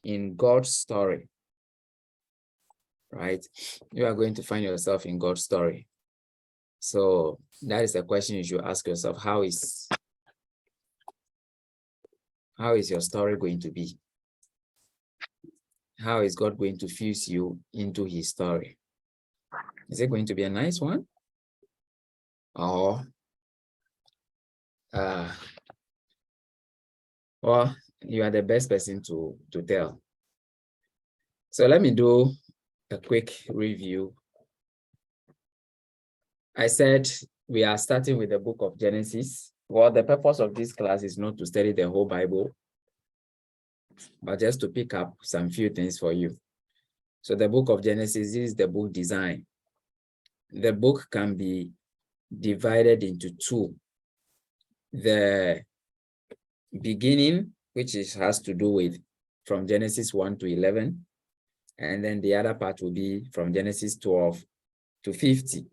in God's story, right? You are going to find yourself in God's story. So that is a question you should ask yourself. How is your story going to be? How is God going to fuse you into his story? Is it going to be a nice one? Or well, you are the best person to tell. So let me do a quick review. I said we are starting with the book of Genesis. Well, the purpose of this class is not to study the whole Bible, but just to pick up some few things for you. So the book of Genesis is the book design. The book can be divided into two. The beginning, which has to do with from Genesis 1 to 11, and then the other part will be from Genesis 12 to 50.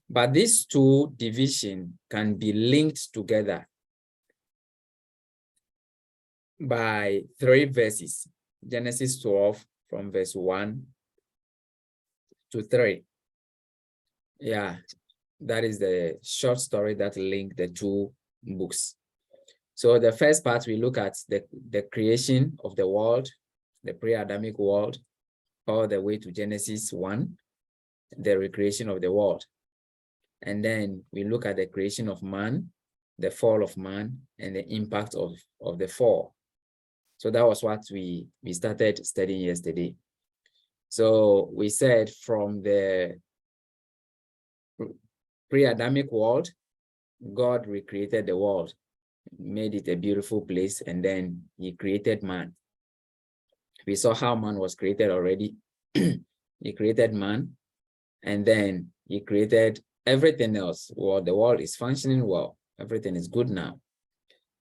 But these two divisions can be linked together by 3 verses. Genesis 12 from verse 1 to 3. Yeah, that is the short story that link the two books. So the first part, we look at the creation of the world, the pre-Adamic world, all the way to Genesis 1, the recreation of the world. And then we look at the creation of man, the fall of man, and the impact of the fall. So that was what we started studying yesterday. So we said from the pre-Adamic world, God recreated the world, made it a beautiful place, and then he created man. We saw how man was created already. He created man, and then he created everything else. Well, the world is functioning well. Everything is good now.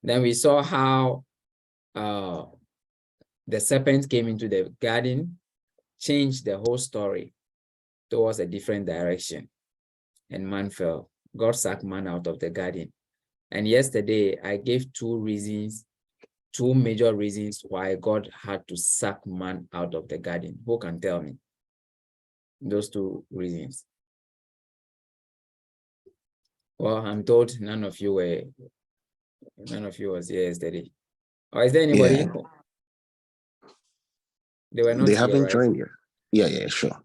Then we saw how the serpent came into the garden, changed the whole story towards a different direction, and man fell. God sacked man out of the garden. And yesterday, I gave 2 major reasons why God had to sack man out of the garden. Who can tell me those 2 reasons? Well, I'm told none of you was here yesterday. Or is there anybody? Yeah. They were not They here, haven't right? joined you. Yeah, sure.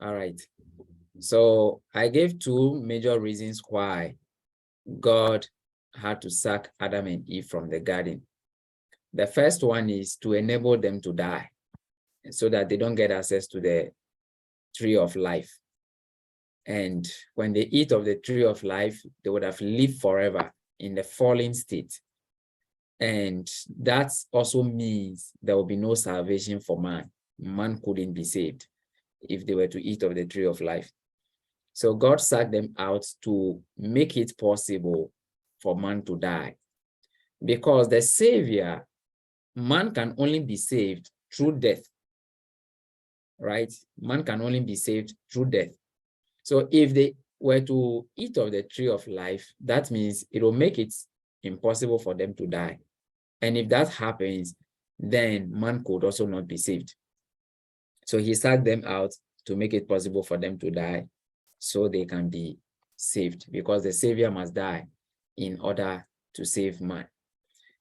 All right. So I gave 2 major reasons why God had to sack Adam and Eve from the garden. The first one is to enable them to die so that they don't get access to the tree of life. And when they eat of the tree of life, they would have lived forever in the fallen state. And that also means there will be no salvation for man. Man couldn't be saved if they were to eat of the tree of life. So God sacked them out to make it possible for man to die. Because the Savior, man can only be saved through death, right? Man can only be saved through death. So if they were to eat of the tree of life, that means it will make it impossible for them to die. And if that happens, then man could also not be saved. So he sacked them out to make it possible for them to die so they can be saved, because the Savior must die in order to save man.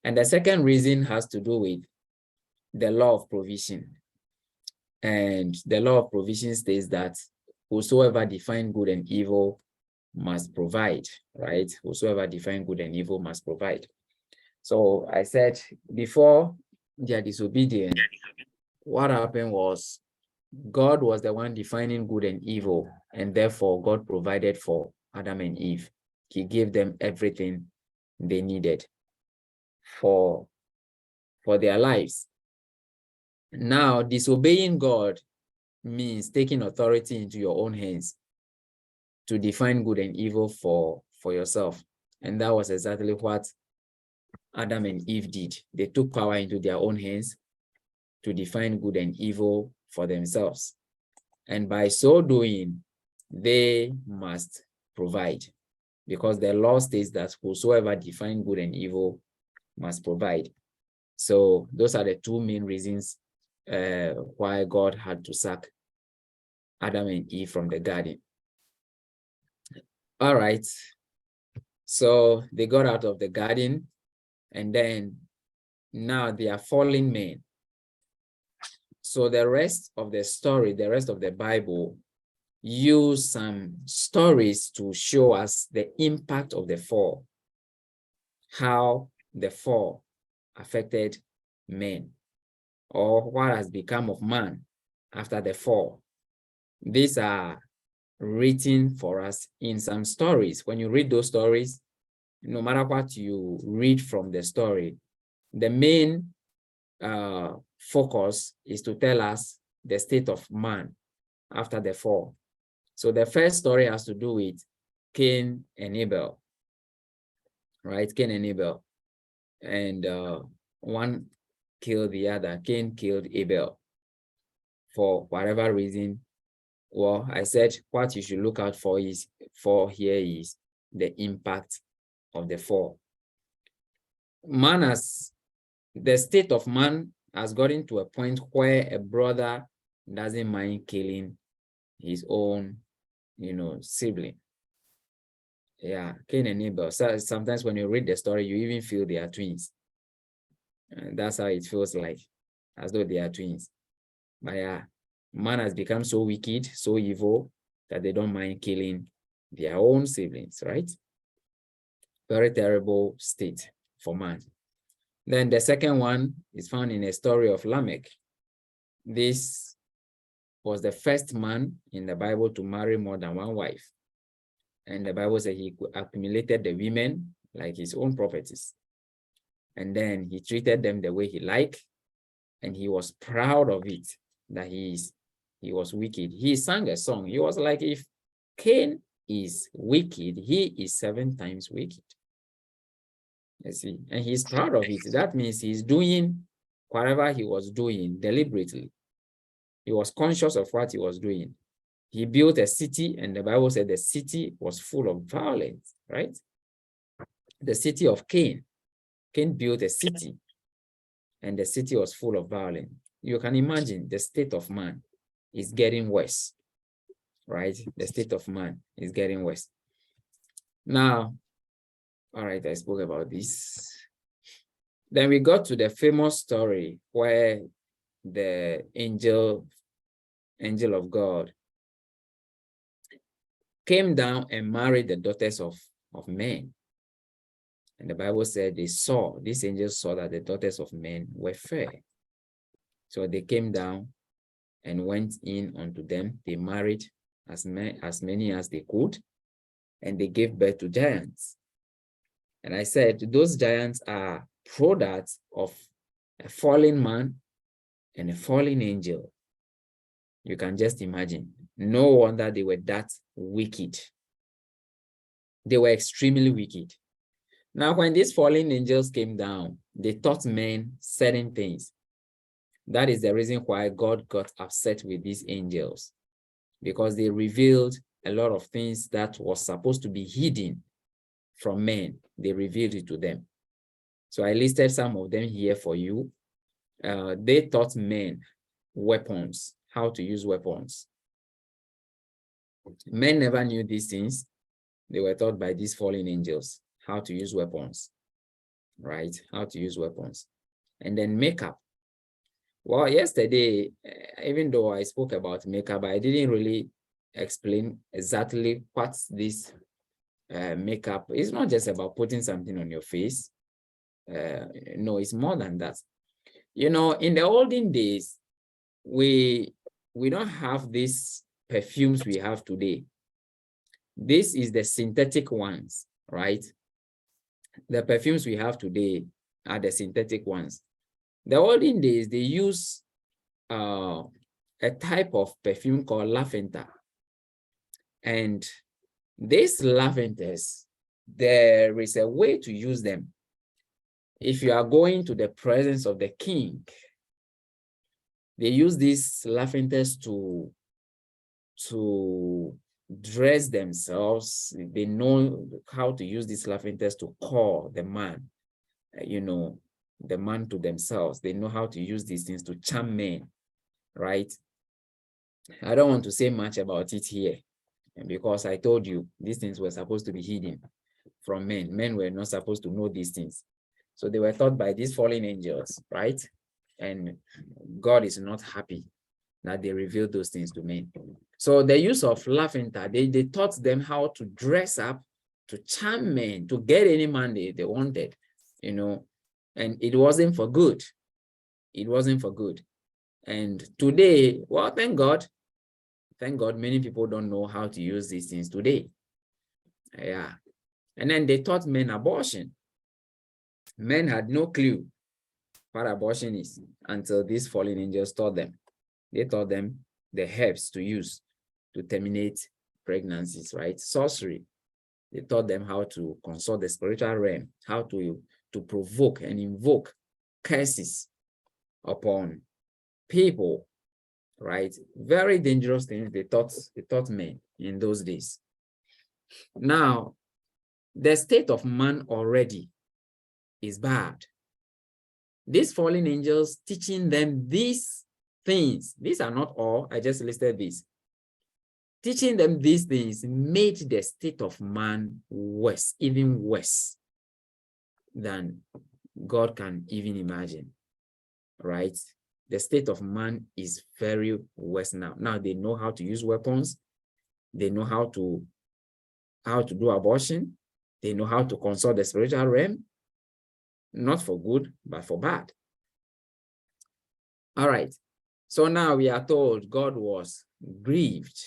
And the second reason has to do with the law of provision. And the law of provision states that whosoever define good and evil must provide, right? Whosoever define good and evil must provide. So I said before their disobedience, what happened was God was the one defining good and evil, and therefore God provided for Adam and Eve. He gave them everything they needed for their lives. Now, disobeying God means taking authority into your own hands to define good and evil for yourself. And that was exactly what Adam and Eve did. They took power into their own hands to define good and evil for themselves. And by so doing, they must provide, because the law states that whosoever define good and evil must provide. So those are the two main reasons why God had to sack Adam and Eve from the garden. All right. So they got out of the garden, and then now they are fallen men. So the rest of the story, the rest of the Bible, use some stories to show us the impact of the fall, how the fall affected men, or what has become of man after the fall. These are written for us in some stories. When you read those stories, no matter what you read from the story, the main focus is to tell us the state of man after the fall. So the first story has to do with Cain and Abel, right? Cain and Abel. And one killed the other. Cain killed Abel for whatever reason. Well, I said what you should look out for here is the impact of the fall. The state of man has gotten to a point where a brother doesn't mind killing his own, sibling. Yeah, Cain and Abel. So sometimes when you read the story, you even feel they are twins. And that's how it feels like, as though they are twins. But yeah, man has become so wicked, so evil, that they don't mind killing their own siblings, right? Very terrible state for man. Then the second one is found in a story of Lamech. This was the first man in the Bible to marry more than one wife. And the Bible says he accumulated the women like his own properties. And then he treated them the way he liked. And he was proud of it, that he was wicked. He sang a song. He was like, if Cain is wicked, he is 7 times wicked. You see, and he's proud of it. That means he's doing whatever he was doing deliberately. He was conscious of what he was doing. He built a city, and the Bible said the city was full of violence, right? The city of Cain. Cain built a city, and the city was full of violence. You can imagine the state of man is getting worse, right? The state of man is getting worse. Now, all right, I spoke about this. Then we got to the famous story where the angel of God came down and married the daughters of men. And the Bible said these angels saw that the daughters of men were fair. So they came down and went in unto them. They married as many as they could, and they gave birth to giants. And I said, those giants are products of a fallen man and a fallen angel. You can just imagine. No wonder they were that wicked. They were extremely wicked. Now, when these fallen angels came down, they taught men certain things. That is the reason why God got upset with these angels, because they revealed a lot of things that was supposed to be hidden from men. They revealed it to them. So I listed some of them here for you. They taught men weapons, how to use weapons. Men never knew these things. They were taught by these fallen angels how to use weapons, right? How to use weapons. And then makeup. Well, yesterday, even though I spoke about makeup, I didn't really explain exactly what this makeup is. Not just about putting something on your face. No, it's more than that. In the olden days, we don't have these perfumes we have today. This is the synthetic ones, right? The perfumes we have today are the synthetic ones. The olden days, they use a type of perfume called lavender. And these lavenders, there is a way to use them. If you are going to the presence of the king, they use these lavenders to dress themselves. They know how to use these lavenders to call the man, the man to themselves. They know how to use these things to charm men, right? I don't want to say much about it here because I told you these things were supposed to be hidden from men. Men were not supposed to know these things. So they were taught by these fallen angels, right? And God is not happy that they revealed those things to men. So the use of laughing, they taught them how to dress up, to charm men, to get any man they wanted, you know, and it wasn't for good. It wasn't for good. And today, well, thank God, many people don't know how to use these things today. Yeah. And then they taught men abortion. Men had no clue what abortion is until these fallen angels taught them. They taught them the herbs to use to terminate pregnancies, right? Sorcery. They taught them how to consult the spiritual realm, how to provoke and invoke curses upon people, right? Very dangerous things they taught men in those days. Now, the state of man already is bad. These fallen angels teaching them these things, these are not all, I just listed these. Teaching them these things made the state of man worse, even worse than God can even imagine, right? The state of man is very worse now. Now they know how to use weapons. They know how to do abortion. They know how to consult the spiritual realm, not for good, but for bad. All right. So now we are told God was grieved.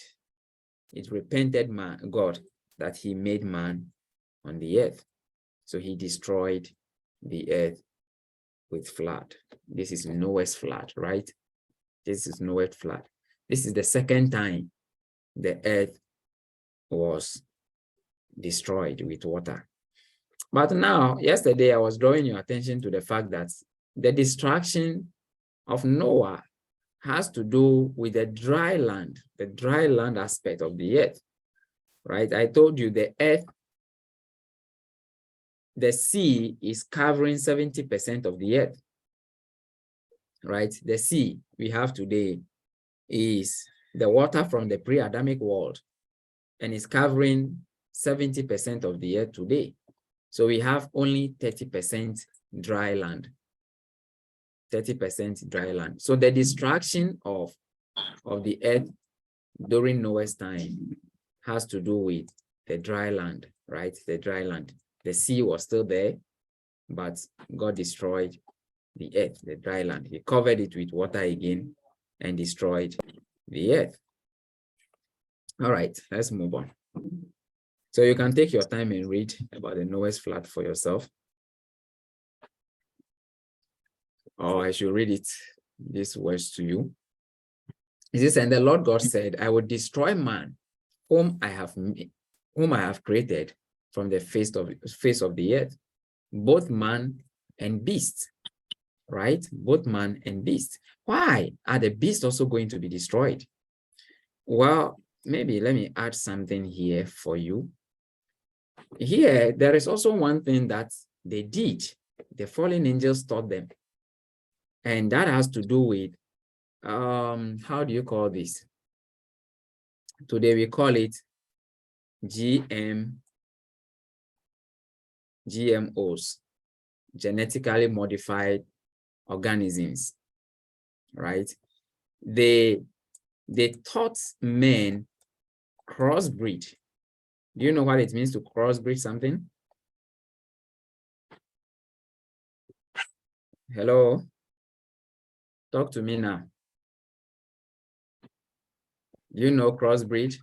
It repented God that he made man on the earth. So he destroyed the earth with flood. This is Noah's flood, right? This is Noah's flood. This is the second time the earth was destroyed with water. But now, yesterday, I was drawing your attention to the fact that the destruction of Noah has to do with the dry land aspect of the earth, right? I told you the earth, the sea is covering 70% of the earth, right? The sea we have today is the water from the pre-Adamic world, and is covering 70% of the earth today. So we have only 30% dry land. 30% dry land. So the destruction of the earth during Noah's time has to do with the dry land, right? The dry land. The sea was still there, but God destroyed the earth, the dry land. He covered it with water again and destroyed the earth. All right, let's move on. So you can take your time and read about the Noah's flood for yourself. Or I should read it, these words to you. It says, and the Lord God said, I will destroy man whom I have created from the face of the earth, both man and beast, right? Both man and beast. Why are the beasts also going to be destroyed? Well, maybe let me add something here for you. Here, there is also one thing that they did. The fallen angels taught them. And that has to do with, how do you call this? Today we call it GMOs, genetically modified organisms, right? They taught men crossbreed. Do you know what it means to crossbreed something? Hello? Talk to me now. Do you know crossbreed?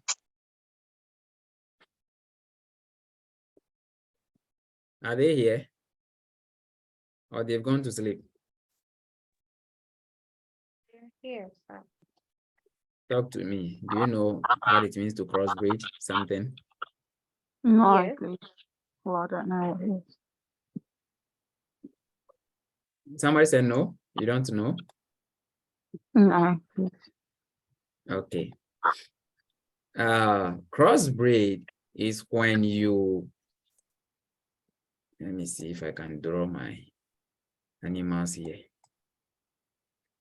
Are they here? Or they've gone to sleep? They're here, sir. Talk to me. Do you know what it means to crossbreed something? No, Yes. please. Well, I don't know what it is. Somebody said no? You don't know? No, please. Okay. Crossbreed is when you, let me see if I can draw my animals here.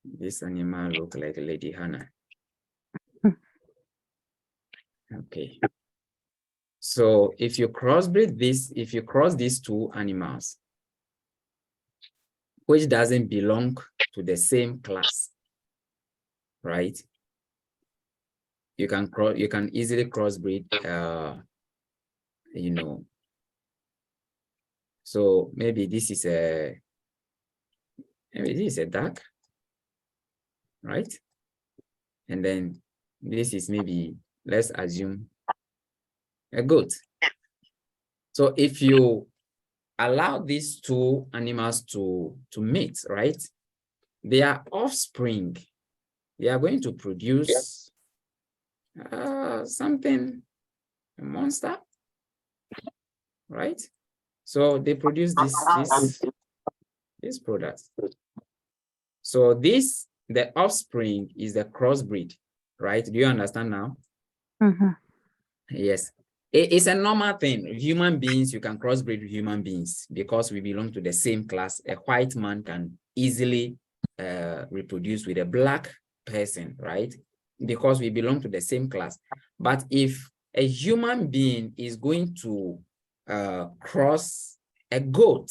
This animal look like Lady Hannah. Okay. So if you crossbreed this, if you cross these two animals, which doesn't belong to the same class, right? You can easily crossbreed, you know. So maybe this is a duck, right? And then this is maybe, let's assume, a goat. So if you allow these two animals to mate, right? Their offspring, they are going to produce something, a monster, right? So they produce this product. So this, the offspring is the crossbreed, right? Do you understand now? Yes. It's a normal thing. Human beings, you can crossbreed with human beings because we belong to the same class. A white man can easily reproduce with a black person, right? Because we belong to the same class. But if a human being is going to cross a goat,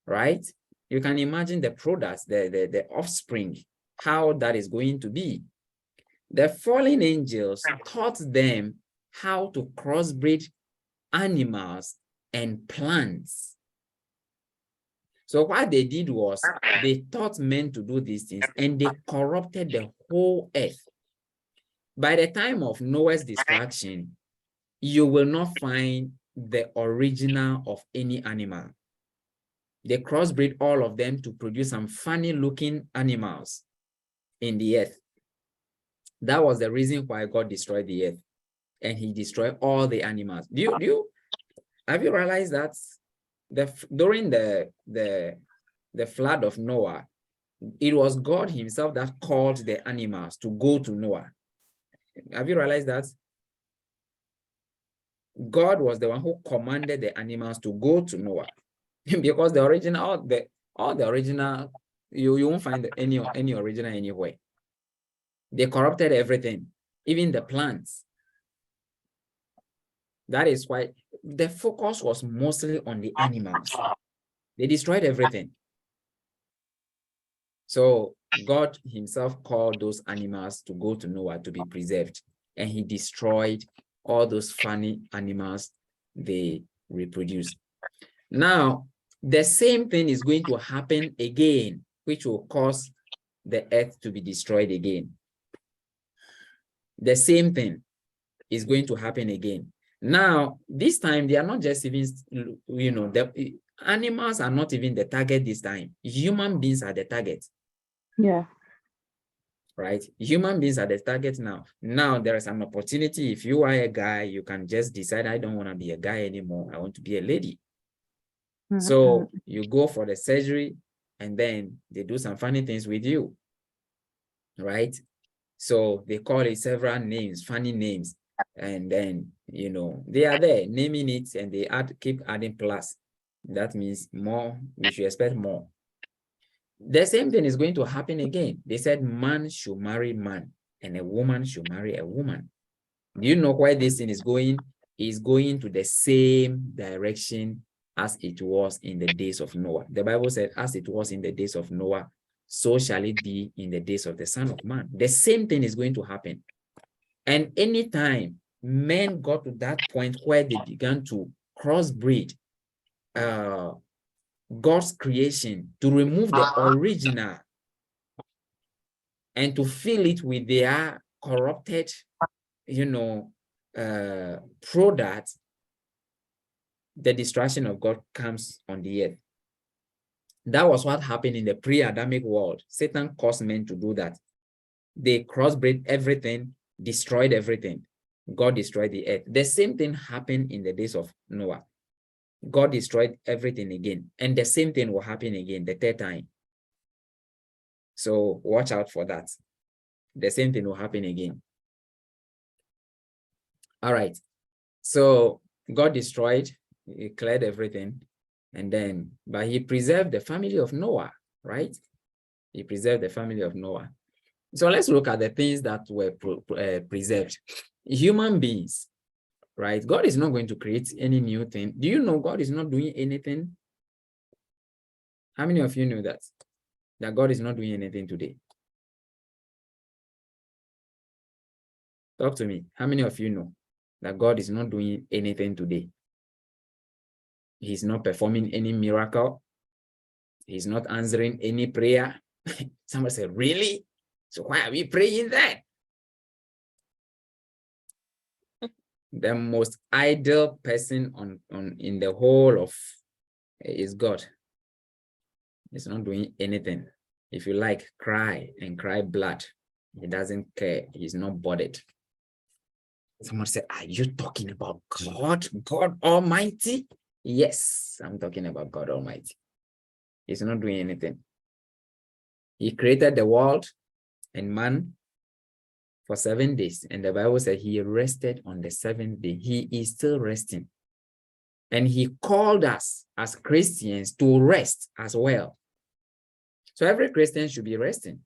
right? You can imagine the products, the offspring, how that is going to be. The fallen angels taught them how to crossbreed animals and plants. So what they did was they taught men to do these things, and they corrupted the whole earth. By the time of Noah's destruction, you will not find the original of any animal. They crossbreed all of them to produce some funny looking animals in the earth. That was the reason why God destroyed the earth, and he destroyed all the animals. Have you realized that during the flood of Noah, it was God himself that called the animals to go to Noah? Have you realized that? God was the one who commanded the animals to go to Noah. Because the original, all the original, you won't find any original anywhere. They corrupted everything, even the plants. That is why the focus was mostly on the animals. They destroyed everything. So God himself called those animals to go to Noah to be preserved, and he destroyed all those funny animals they reproduced. Now, the same thing is going to happen again, which will cause the earth to be destroyed again. The same thing is going to happen again. Now, this time, they are not just even, the animals are not even the target this time. Human beings are the target. Yeah. Right? Human beings are the target now. Now, there is an opportunity. If you are a guy, you can just decide, I don't want to be a guy anymore. I want to be a lady. So you go for the surgery, and then they do some funny things with you, right? So they call it several names, funny names, and then they are there naming it, and they keep adding plus. That means more. We should expect more. The same thing is going to happen again. They said man should marry man, and a woman should marry a woman. Do you know why this thing is going? It's going to the same direction as it was in the days of Noah. The Bible said, as it was in the days of Noah, so shall it be in the days of the Son of Man. The same thing is going to happen. And anytime men got to that point where they began to crossbreed God's creation, to remove the original and to fill it with their corrupted, product, the destruction of God comes on the earth. That was what happened in the pre-Adamic world. Satan caused men to do that. They crossbred everything, destroyed everything. God destroyed the earth. The same thing happened in the days of Noah. God destroyed everything again. And the same thing will happen again the third time. So watch out for that. The same thing will happen again. All right. So God destroyed, he cleared everything. And then, but he preserved the family of Noah, right? He preserved the family of Noah. So let's look at the things that were preserved. Human beings, right? God is not going to create any new thing. Do you know God is not doing anything? How many of you know that? That God is not doing anything today? Talk to me. How many of you know that God is not doing anything today? He's not performing any miracle. He's not answering any prayer. Somebody said, really? So why are we praying that? The most idle person in the whole of is God. He's not doing anything. If you like, cry and cry blood. He doesn't care. He's not bothered. Someone said, are you talking about God? God Almighty? Yes, I'm talking about God Almighty. He's not doing anything. He created the world and man for 7 days. And the Bible said he rested on the 7th day. He is still resting. And he called us as Christians to rest as well. So every Christian should be resting,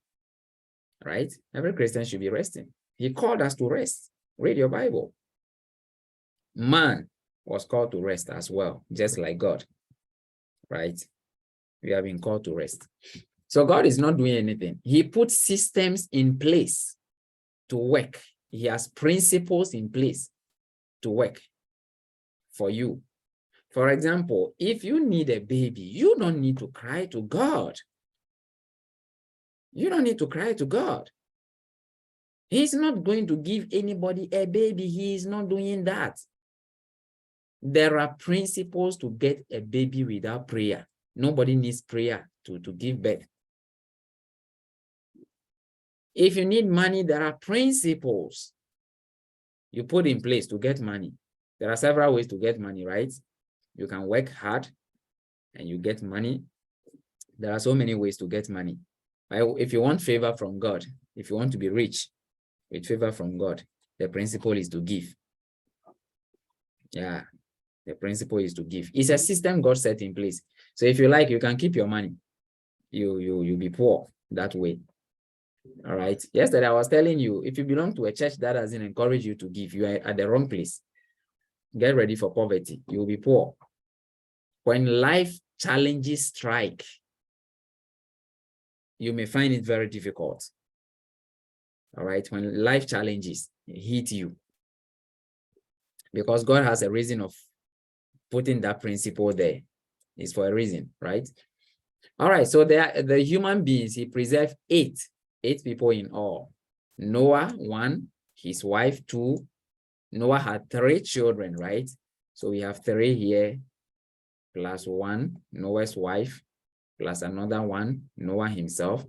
right? Every Christian should be resting. He called us to rest. Read your Bible. Man was called to rest as well, just like God, right? We have been called to rest. So God is not doing anything. He put systems in place to work. He has principles in place to work for you. For example, if you need a baby, you don't need to cry to God. You don't need to cry to God. He's not going to give anybody a baby. He is not doing that. There are principles to get a baby without prayer. Nobody needs prayer to give birth. If you need money, there are principles you put in place to get money. There are several ways to get money, right? You can work hard and you get money. There are so many ways to get money. If you want favor from God, if you want to be rich with favor from God, the principle is to give. Yeah, the principle is to give. It's a system God set in place. So if you like, you can keep your money. You'll be poor that way. All right. Yesterday, I was telling you, if you belong to a church that doesn't encourage you to give, you are at the wrong place. Get ready for poverty. You'll be poor. When life challenges strike, you may find it very difficult. All right. When life challenges hit you, because God has a reason of putting that principle there. It's for a reason, right? All right. So the human beings, he preserved eight people in all. Noah, 1, his wife, 2. Noah had 3 children, right? So we have 3 here, plus 1, Noah's wife, plus another 1, Noah himself,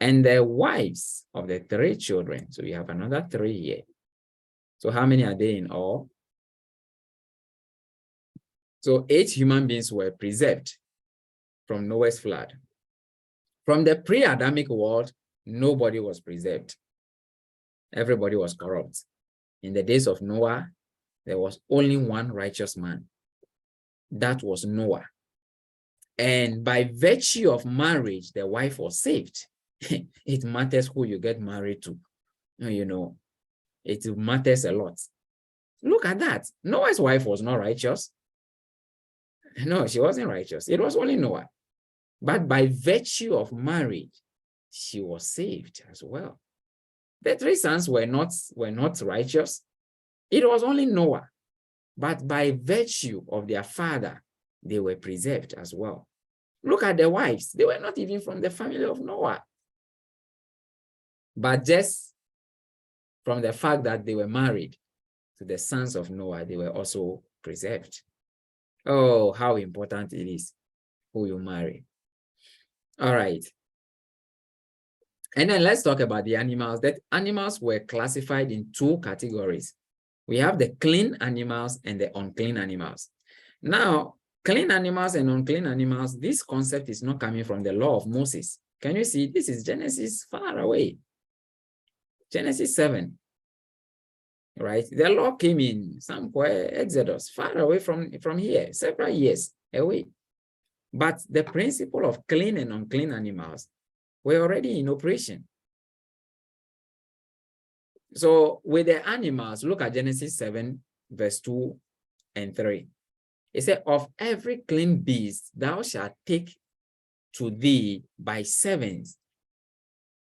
and the wives of the 3 children. So we have another 3 here. So how many are there in all? So 8 human beings were preserved from Noah's flood. From the pre-Adamic world, nobody was preserved. Everybody was corrupt. In the days of Noah, there was only one righteous man. That was Noah. And by virtue of marriage, the wife was saved. It matters who you get married to. You know, it matters a lot. Look at that. Noah's wife was not righteous. No, she wasn't righteous. It was only Noah. But by virtue of marriage, she was saved as well. The 3 sons were not righteous. It was only Noah. But by virtue of their father, they were preserved as well. Look at the wives. They were not even from the family of Noah. But just from the fact that they were married to the sons of Noah, they were also preserved. Oh, how important it is who you marry. All right. And then let's talk about the animals. That animals were classified in 2 categories. We have the clean animals and the unclean animals. Now, clean animals and unclean animals, this concept is not coming from the law of Moses. Can you see? This is Genesis far away. Genesis 7. Right? The law came in somewhere, Exodus, far away from here, several years away. But the principle of clean and unclean animals were already in operation. So with the animals, look at Genesis 7, verse 2 and 3. It said, of every clean beast thou shalt take to thee by sevens,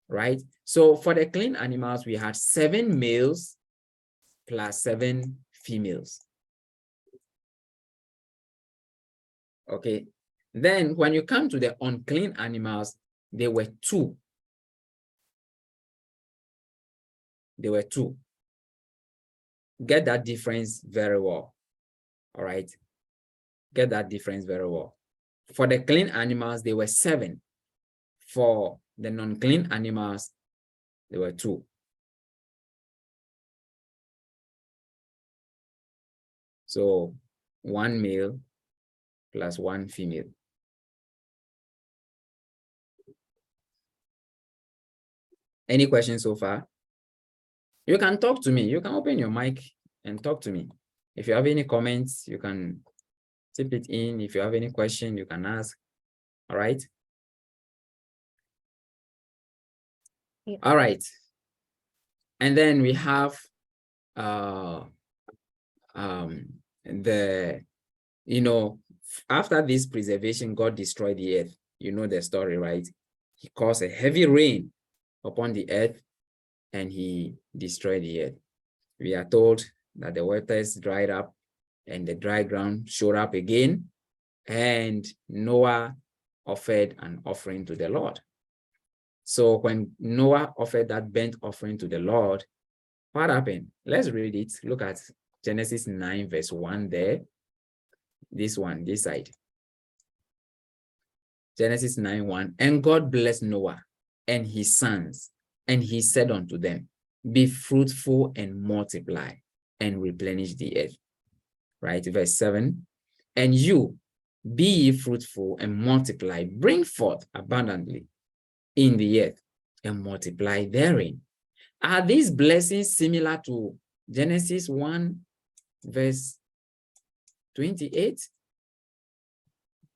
right? So for the clean animals, we had 7 males plus 7 females. Okay. Then when you come to the unclean animals, they were 2. They were 2. Get that difference very well. All right. Get that difference very well. For the clean animals, they were 7. For the non-clean animals, they were 2. So 1 male plus 1 female. Any questions so far? You can talk to me. You can open your mic and talk to me. If you have any comments, you can type it in. If you have any question, you can ask. All right. Yeah. All right. And then we have after this preservation, God destroyed the earth. You know the story, right? He caused a heavy rain upon the earth and he destroyed the earth. We are told that the waters dried up and the dry ground showed up again, and Noah offered an offering to the Lord. So when Noah offered that burnt offering to the Lord, what happened? Let's read it. Look at Genesis 9, verse 1 there. This one, this side. Genesis 9:1. And God blessed Noah and his sons, and he said unto them, be fruitful and multiply and replenish the earth. Right? Verse 7. And you, be ye fruitful and multiply, bring forth abundantly in the earth and multiply therein. Are these blessings similar to Genesis 1, verse 28?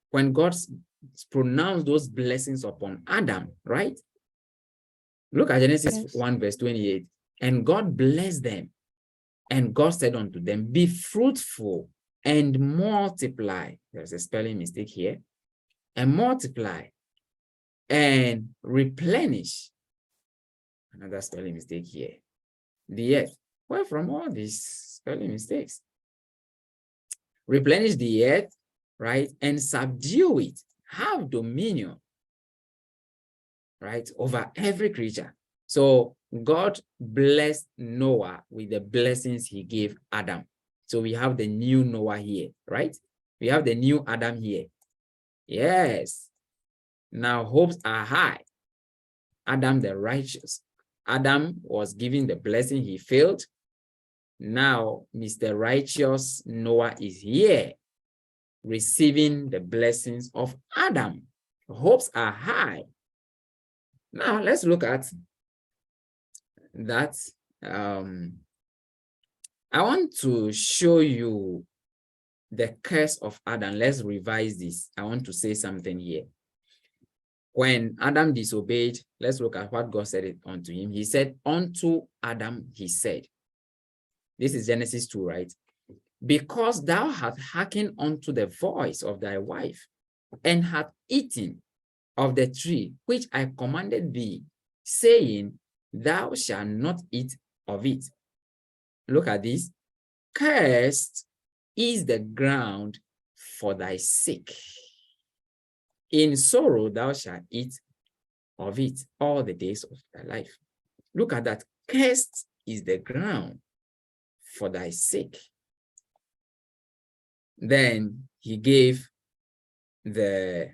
When God pronounced those blessings upon Adam, right? Look at Genesis 1, verse 28. And God blessed them. And God said unto them, be fruitful and multiply. There's a spelling mistake here. And multiply and replenish. Another spelling mistake here. The earth. Where from all these spelling mistakes? Replenish the earth, right? And subdue it. Have dominion, right? Over every creature. So God blessed Noah with the blessings he gave Adam. So we have the new Noah here, right? We have the new Adam here. Yes. Now hopes are high. Adam the righteous. Adam was given the blessing, he failed. Now Mr. Righteous Noah is here, receiving the blessings of Adam. Hopes are high. Now let's look at that. I want to show you the curse of Adam. Let's revise this. I want to say something here. When Adam disobeyed, let's look at what God said unto him. He said, unto Adam, he said, this is Genesis 2, right? Because thou hast hearkened unto the voice of thy wife, and hast eaten of the tree which I commanded thee, saying, thou shalt not eat of it. Look at this. Cursed is the ground for thy sake. In sorrow thou shalt eat of it all the days of thy life. Look at that. Cursed is the ground for thy sake. Then he gave the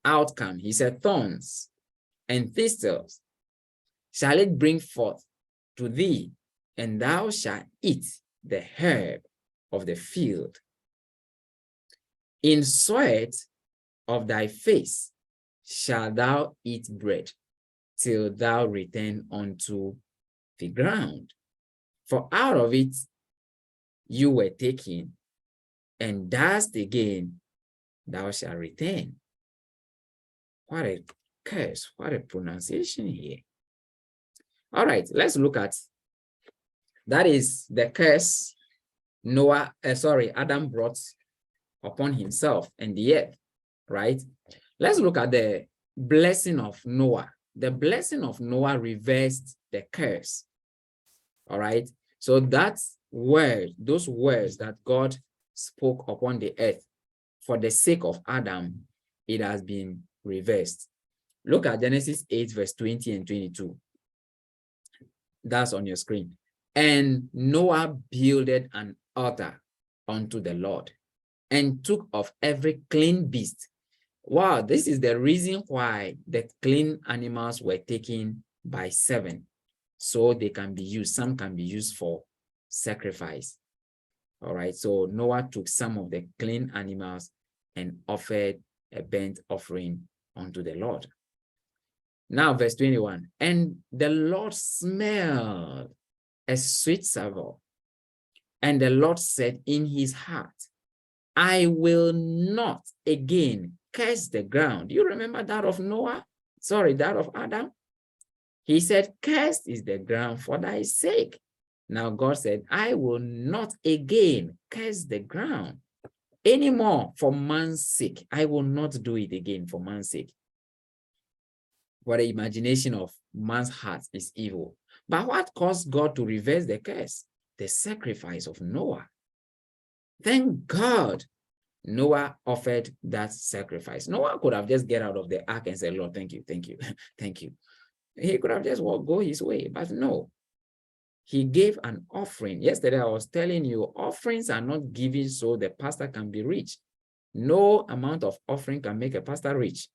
outcome. He said, thorns and thistles shall it bring forth to thee, and thou shalt eat the herb of the field. In sweat of thy face shalt thou eat bread, till thou return unto the ground. For out of it you were taken, and dust again thou shalt retain. What a curse, what a pronunciation here. All right, let's look at, that is the curse Adam brought upon himself and the earth, right? Let's look at the blessing of Noah. The blessing of Noah reversed the curse. All right. So that's those words that God spoke upon the earth for the sake of Adam, it has been reversed. Look at Genesis 8, verse 20 and 22. That's on your screen. And Noah builded an altar unto the Lord and took of every clean beast. Wow, this is the reason why the clean animals were taken by 7. So they can be used, some can be used for sacrifice. All right, so Noah took some of the clean animals and offered a burnt offering unto the Lord. Now, verse 21, and the Lord smelled a sweet savour, and the Lord said in his heart, I will not again curse the ground. Do you remember that of Noah? Sorry, that of Adam? He said, cursed is the ground for thy sake. Now God said, I will not again curse the ground anymore for man's sake. I will not do it again for man's sake. For the imagination of man's heart is evil. But what caused God to reverse the curse? The sacrifice of Noah. Thank God Noah offered that sacrifice. Noah could have just get out of the ark and said, Lord, thank you, thank you, thank you. He could have just go his way, but no. He gave an offering. Yesterday, I was telling you, offerings are not given so the pastor can be rich. No amount of offering can make a pastor rich.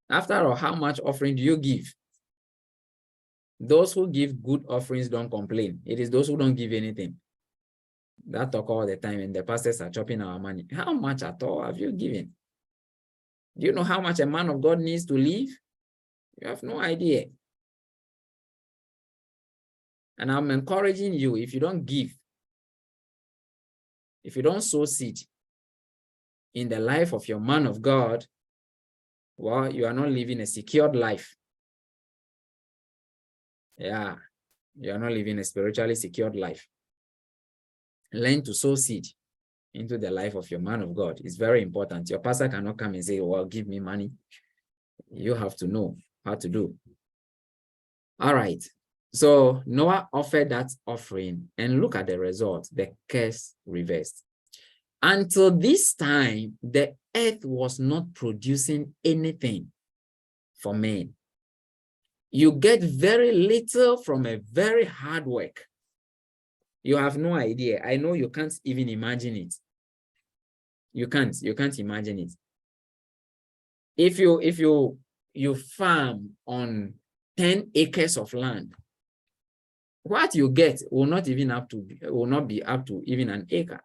After all, how much offering do you give? Those who give good offerings don't complain. It is those who don't give anything that talk all the time, and the pastors are chopping our money. How much at all have you given? Do you know how much a man of God needs to live? You have no idea. And I'm encouraging you, if you don't give, if you don't sow seed in the life of your man of God, well, you are not living a secured life. Yeah, you are not living a spiritually secured life. Learn to sow seed into the life of your man of God. It's very important. Your pastor cannot come and say, well, give me money. You have to know how to do. All right. So Noah offered that offering, and look at the result, the curse reversed. Until this time, the earth was not producing anything for men. You get very little from a very hard work. You have no idea. I know you can't even imagine it. You can't imagine it. If you farm on 10 acres of land, what you get will not be up to even an acre.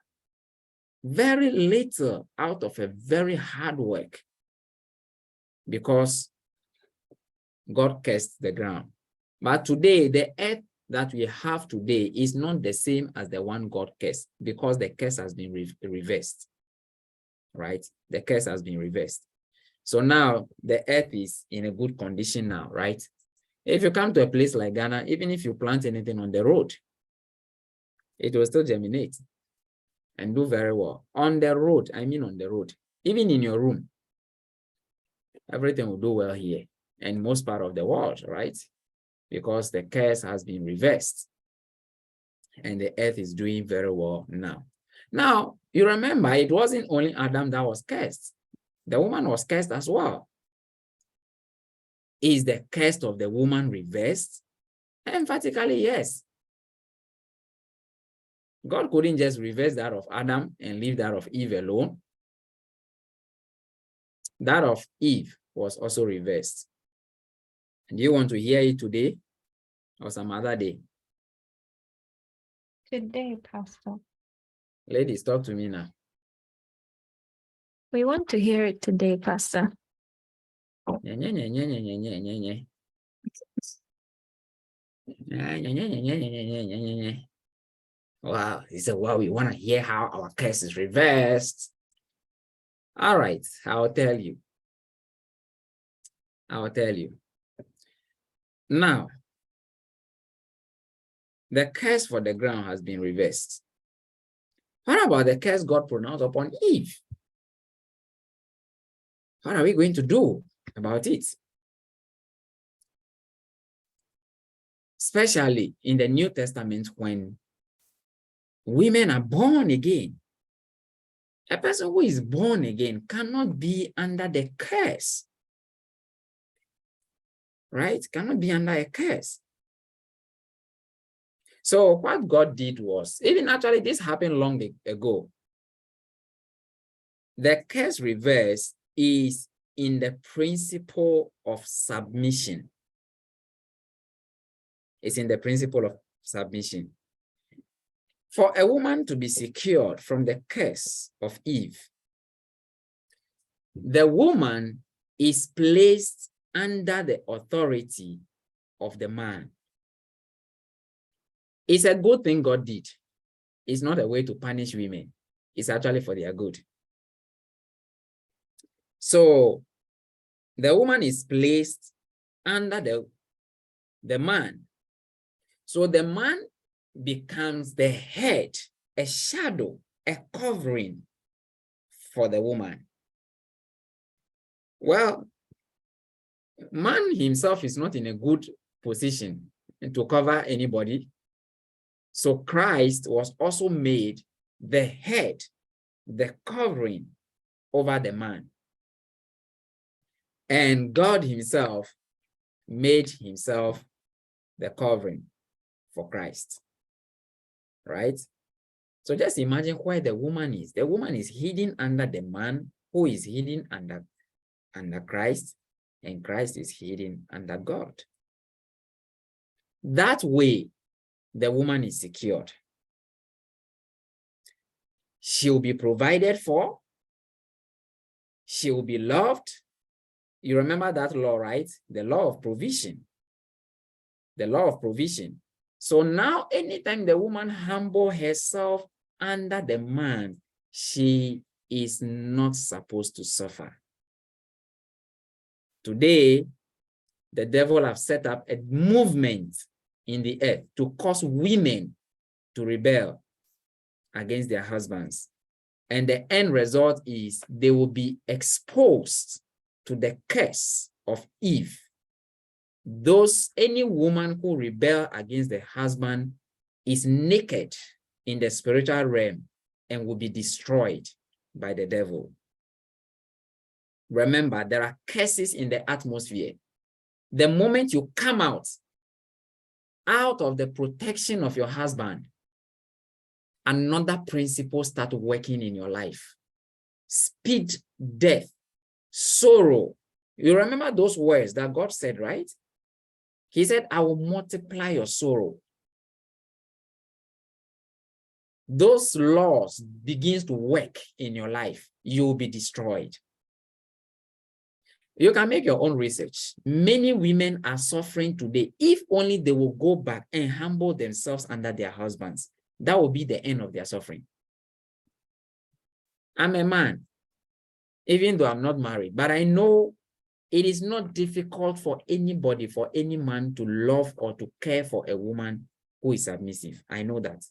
Very little out of a very hard work, because God cursed the ground. But today, the earth that we have today is not the same as the one God cursed, because the curse has been reversed, right? The curse has been reversed. So now the earth is in a good condition now, right? If you come to a place like Ghana, even if you plant anything on the road, it will still germinate and do very well. On the road, I mean on the road, even in your room, everything will do well here and most part of the world, right? Because the curse has been reversed and the earth is doing very well now. Now, you remember, it wasn't only Adam that was cursed. The woman was cursed as well. Is the curse of the woman reversed? Emphatically, yes. God couldn't just reverse that of Adam and leave that of Eve alone. That of Eve was also reversed. Do you want to hear it today or some other day? Today, Pastor. Ladies, talk to me now. We want to hear it today, Pastor. Wow, he said, well, we want to hear how our curse is reversed. All right, I'll tell you. I'll tell you. Now, the curse for the ground has been reversed. What about the curse God pronounced upon Eve? What are we going to do about it? Especially in the New Testament, when women are born again. A person who is born again cannot be under the curse, right? Cannot be under a curse. So what God did was, even actually this happened long ago. The curse reverse is in the principle of submission. It's in the principle of submission. For a woman to be secured from the curse of Eve, the woman is placed under the authority of the man. It's a good thing God did. It's not a way to punish women. It's actually for their good. So the woman is placed under the man. So the man becomes the head, a shadow, a covering for the woman. Well, man himself is not in a good position to cover anybody. So Christ was also made the head, the covering over the man. And God himself made himself the covering for Christ, right? So just imagine where the woman is. The woman is hidden under the man, who is hidden under Christ, and Christ is hidden under God. That way, the woman is secured. She will be provided for. She will be loved. You remember that law, right? The law of provision. The law of provision. So now, anytime the woman humbles herself under the man, she is not supposed to suffer. Today, the devil have set up a movement in the earth to cause women to rebel against their husbands. And the end result is they will be exposed to the curse of Eve. Any woman who rebel against the husband is naked in the spiritual realm and will be destroyed by the devil. Remember, there are curses in the atmosphere. The moment you come out of the protection of your husband, another principle starts working in your life. Speed, death, sorrow. You remember those words that God said, right? He said, I will multiply your sorrow. Those laws begins to work in your life. You will be destroyed. You can make your own research. Many women are suffering today. If only they will go back and humble themselves under their husbands, that will be the end of their suffering. I'm a man, even though I'm not married, but I know it is not difficult for anybody, for any man to love or to care for a woman who is submissive. I know that.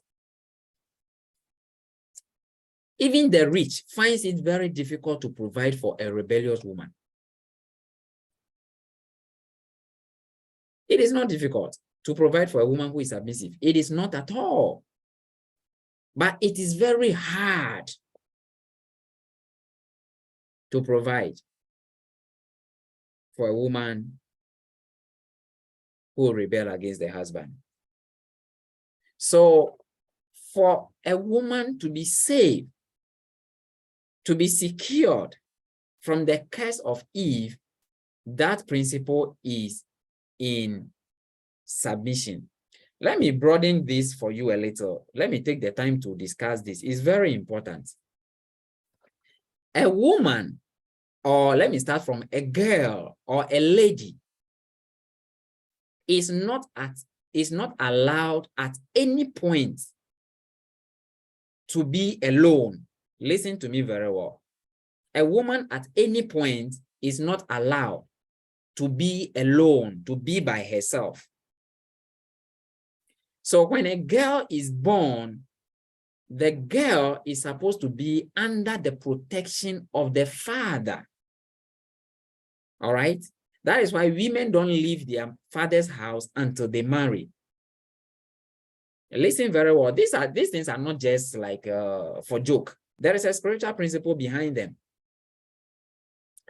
Even the rich finds it very difficult to provide for a rebellious woman. It is not difficult to provide for a woman who is submissive. It is not at all. But it is very hard to provide for a woman who rebel against the husband. So for a woman to be saved, to be secured from the curse of Eve, that principle is in submission. Let me broaden this for you a little. Let me take the time to discuss this. It's very important. A woman, or let me start from a girl or a lady, is not allowed at any point to be alone. Listen to me very well. A woman at any point is not allowed to be alone, to be by herself. So when a girl is born, the girl is supposed to be under the protection of the father. All right? That is why women don't leave their father's house until they marry. Listen very well. These things are not just like for joke. There is a spiritual principle behind them.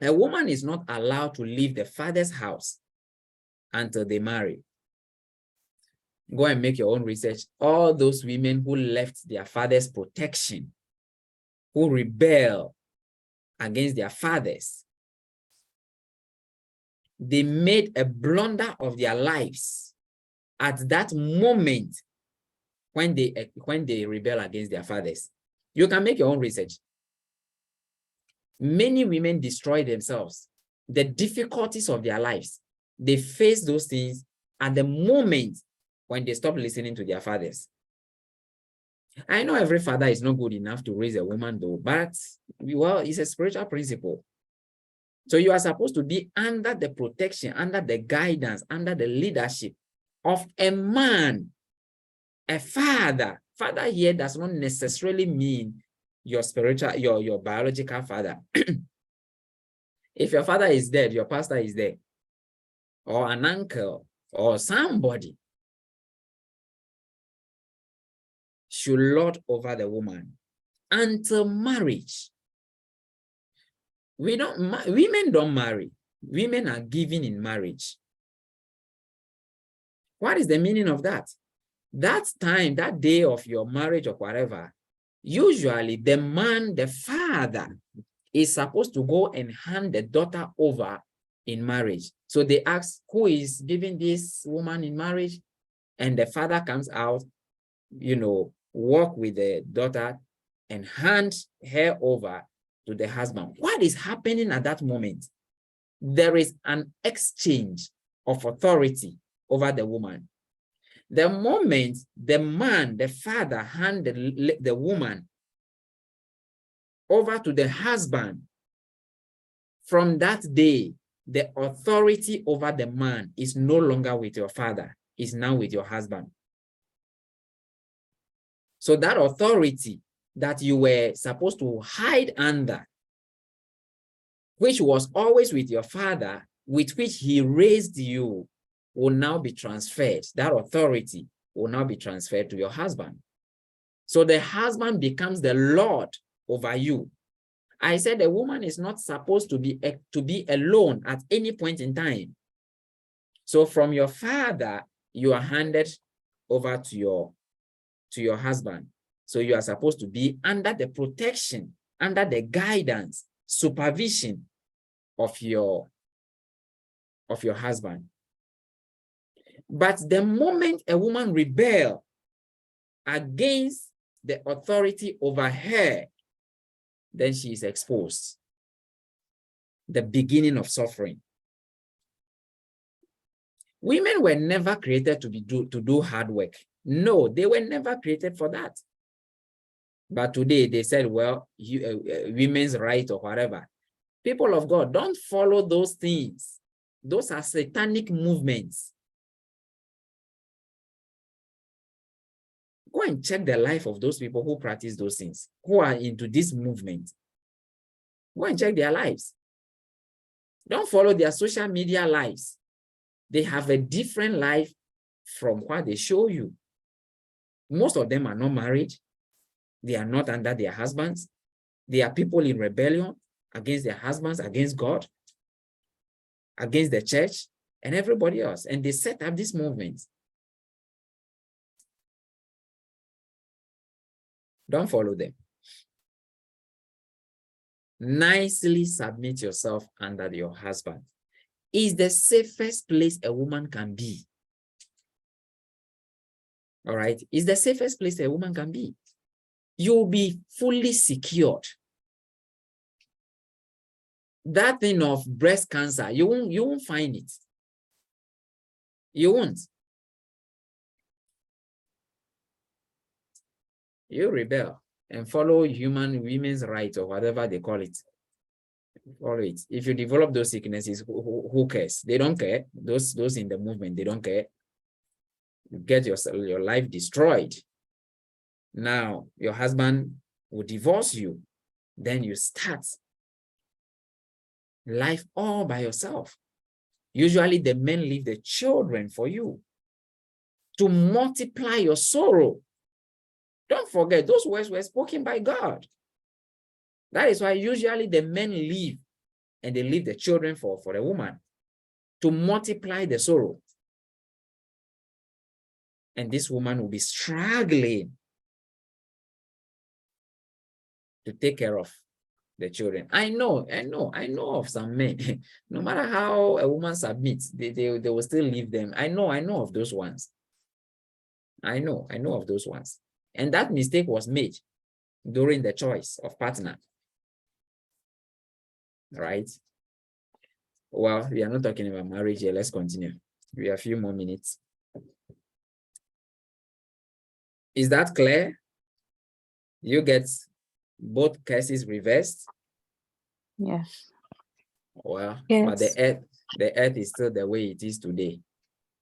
A woman is not allowed to leave the father's house until they marry. Go and make your own research. All those women who left their father's protection, who rebel against their fathers, they made a blunder of their lives at that moment when they rebel against their fathers. You can make your own research. Many women destroy themselves. The difficulties of their lives, they face those things at the moment when they stop listening to their fathers. I know every father is not good enough to raise a woman though, but well, it's a spiritual principle. So you are supposed to be under the protection, under the guidance, under the leadership of a man, a father. Father here does not necessarily mean your spiritual, your biological father. If your father is dead, your pastor is dead, or an uncle, or somebody should lord over the woman until marriage. Women don't marry. Women are given in marriage. What is the meaning of that? That time, that day of your marriage or whatever, usually the man, the father, is supposed to go and hand the daughter over in marriage. So they ask, who is giving this woman in marriage? And the father comes out, walk with the daughter and hand her over to the husband. What is happening at that moment? There is an exchange of authority over the woman. The moment the man, the father, handed the woman over to the husband, from that day, the authority over the man is no longer with your father, it's now with your husband. So that authority that you were supposed to hide under, which was always with your father, with which he raised you, will now be transferred. That authority will now be transferred to your husband. So the husband becomes the Lord over you. I said a woman is not supposed to be alone at any point in time. So from your father, you are handed over to your husband. So you are supposed to be under the protection, under the guidance, supervision of your husband. But the moment a woman rebels against the authority over her, then she is exposed. The beginning of suffering. Women were never created to do hard work. No, they were never created for that. But today they said, well, women's right or whatever. People of God, don't follow those things. Those are satanic movements. Go and check the life of those people who practice those things, who are into this movement. Go and check their lives. Don't follow their social media lives. They have a different life from what they show you. Most of them are not married. They are not under their husbands. They are people in rebellion against their husbands, against God, against the church, and everybody else. And they set up this movement. Don't follow them. Nicely submit yourself under your husband. It's the safest place a woman can be. All right? It's the safest place a woman can be. You'll be fully secured. That thing of breast cancer, you won't find it. You won't. You rebel and follow women's rights or whatever they call it. Follow it. If you develop those sicknesses, who cares? They don't care. Those in the movement, they don't care. You get your life destroyed. Now, your husband will divorce you. Then you start life all by yourself. Usually, the men leave the children for you to multiply your sorrow. Don't forget, those words were spoken by God. That is why usually the men leave and they leave the children for the woman to multiply the sorrow. And this woman will be struggling to take care of the children. I know of some men. No matter how a woman submits, they will still leave them. I know of those ones. I know of those ones. And that mistake was made during the choice of partner. Right? Well, we are not talking about marriage here. Let's continue. We have a few more minutes. Is that clear? You get both cases reversed? Yes. Well, Yes. but the earth is still the way it is today,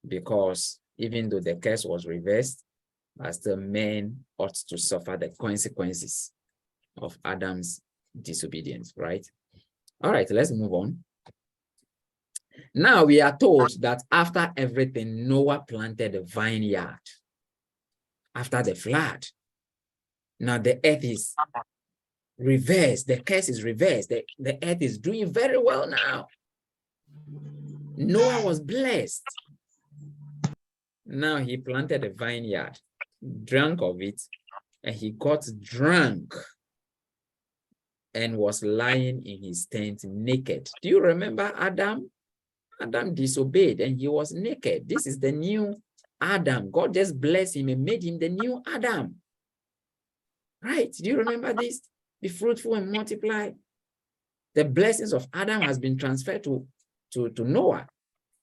because even though the curse was reversed, as the men ought to suffer the consequences of Adam's disobedience, right? All right, let's move on. Now we are told that after everything, Noah planted a vineyard. After the flood, now the earth is reversed. The curse is reversed. The earth is doing very well now. Noah was blessed. Now he planted a vineyard, drank of it, and he got drunk and was lying in his tent naked. Do you remember Adam? Adam disobeyed and he was naked. This is the new Adam. God just blessed him and made him the new Adam. Right? Do you remember this? Be fruitful and multiply. The blessings of Adam has been transferred to Noah.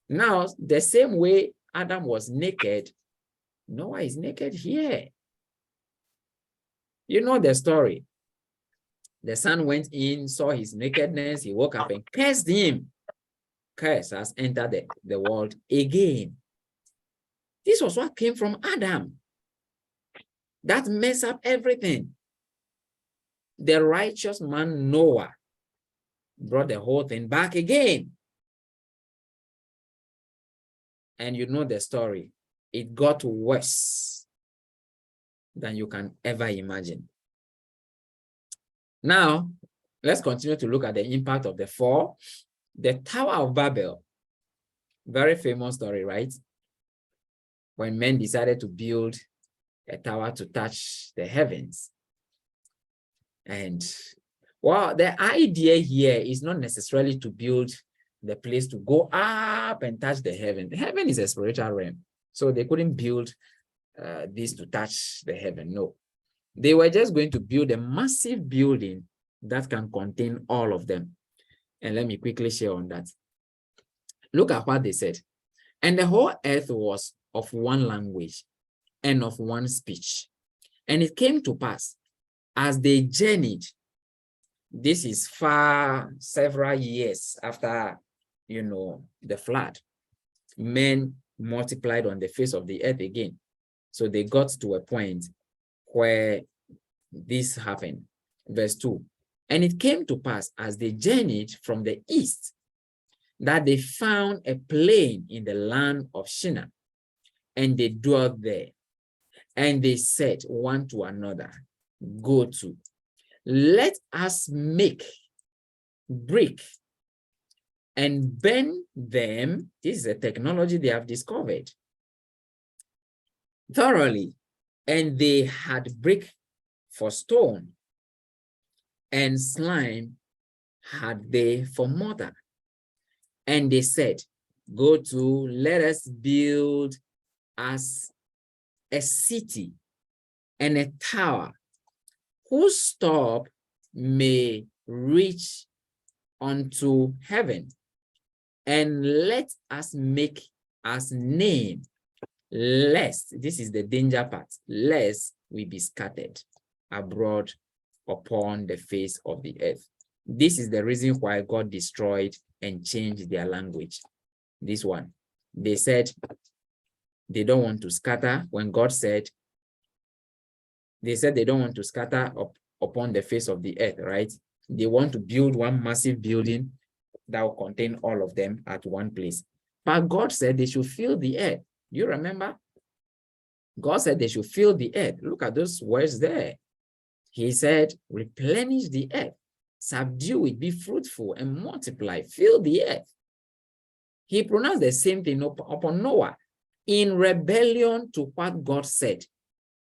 Now, the same way Adam was naked, Noah is naked here. You know the story. The son went in, saw his nakedness, he woke up and cursed him. Curse has entered the world again. This was what came from Adam. That messed up everything. The righteous man Noah brought the whole thing back again. And you know the story. It got worse than you can ever imagine. Now, let's continue to look at the impact of the fall. The Tower of Babel, very famous story, right? When men decided to build a tower to touch the heavens. And, well, the idea here is not necessarily to build the place to go up and touch the heaven. The heaven is a spiritual realm. So they couldn't build this to touch the heaven. No. They were just going to build a massive building that can contain all of them. And let me quickly share on that. Look at what they said. And the whole earth was of one language and of one speech. And it came to pass, as they journeyed, this is several years after, the flood, men multiplied on the face of the earth again. So they got to a point where this happened. Verse 2. And it came to pass, as they journeyed from the east, that they found a plain in the land of Shinar, and they dwelt there. And they said one to another, go to, let us make brick and bend them. This is a technology they have discovered thoroughly. And they had brick for stone, and slime had they for mortar. And they said, go to, let us build us a city and a tower whose top may reach unto heaven, and let us make us name, lest, this is the danger part, lest we be scattered abroad upon the face of the earth. This is the reason why God destroyed and changed their language. This one, they said they don't want to scatter. When God said, they said they don't want to scatter upon the face of the earth, right? They want to build one massive building that will contain all of them at one place. But God said they should fill the earth. You remember? God said they should fill the earth. Look at those words there. He said, replenish the earth, subdue it, be fruitful and multiply, fill the earth. He pronounced the same thing upon Noah. In rebellion to what God said,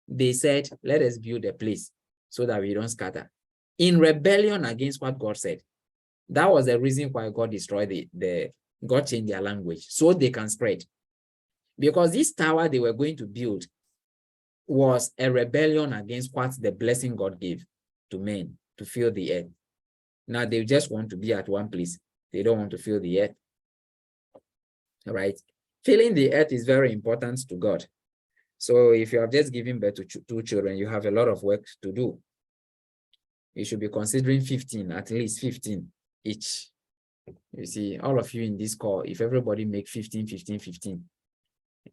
they said, let us build a place so that we don't scatter. In rebellion against what God said. That was the reason why God destroyed God changed their language so they can spread. Because this tower they were going to build was a rebellion against what the blessing God gave to men to fill the earth. Now they just want to be at one place. They don't want to fill the earth. All right. Filling the earth is very important to God. So if you have just given birth to two children, you have a lot of work to do. You should be considering 15, at least 15 each. You see, all of you in this call, if everybody make 15, 15, 15,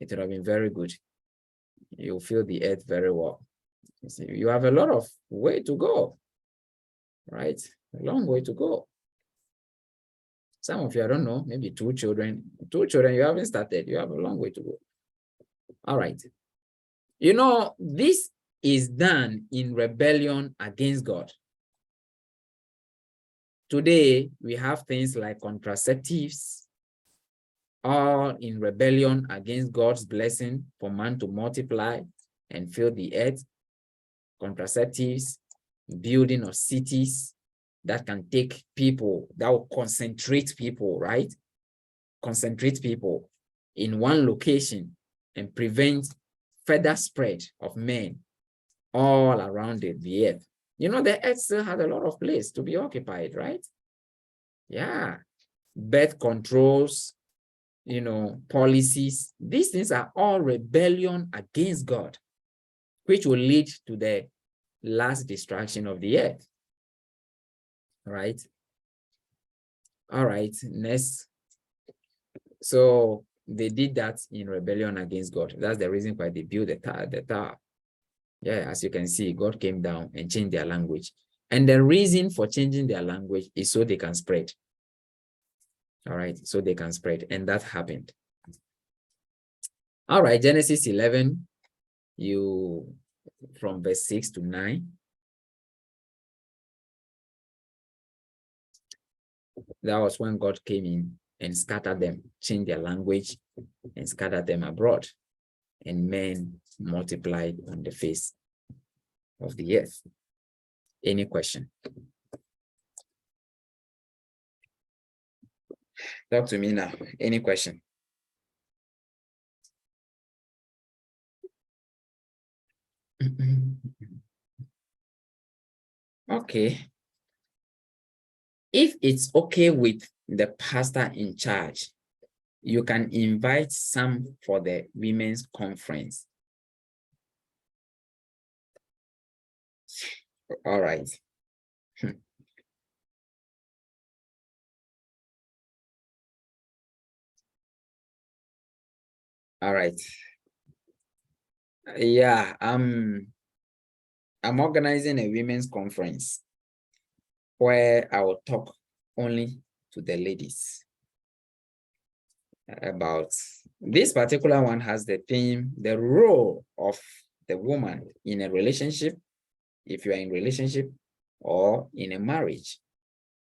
it would have been very good. You'll fill the earth very well. You see, you have a lot of way to go, right? A long way to go. Some of you, I don't know, maybe two children, you haven't started. You have a long way to go. All right. You know, this is done in rebellion against God. Today, we have things like contraceptives, all in rebellion against God's blessing for man to multiply and fill the earth. Contraceptives, building of cities that can take people, that will concentrate people, right? Concentrate people in one location and prevent further spread of men all around the earth. You know, the earth still had a lot of place to be occupied, right? Yeah. Birth controls, you know, policies. These things are all rebellion against God, which will lead to the last destruction of the earth. Right? All right, next. So they did that in rebellion against God. That's the reason why they built the tower. Yeah, as you can see, God came down and changed their language. And the reason for changing their language is so they can spread. All right, so they can spread. And that happened. All right, Genesis 11, from verse 6 to 9. That was when God came in and scattered them, changed their language and scattered them abroad. And men multiplied on the face of the earth. Any question? Talk to me now. Any question? Okay. If it's okay with the pastor in charge, you can invite some for the women's conference. All right. All right. Yeah, I'm organizing a women's conference where I will talk only to the ladies about this particular one. Has the theme, the role of the woman in a relationship, if you are in relationship, or in a marriage,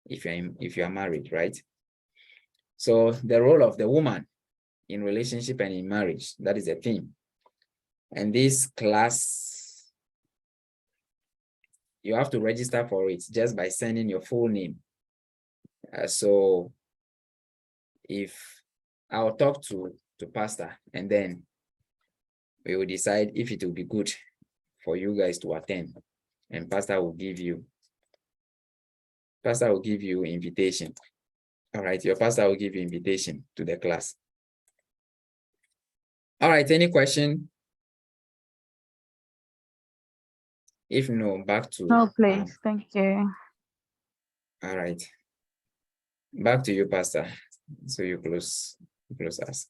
if you are married, right? So the role of the woman in relationship and in marriage, that is the theme. And this class, you have to register for it just by sending your full name. So if I'll talk to pastor, and then we will decide if it will be good for you guys to attend, and pastor will give you invitation. All right, your pastor will give you invitation to the class. All right, any question? If no, back to No, please. Thank you. All right. Back to you, Pastor. So you close us.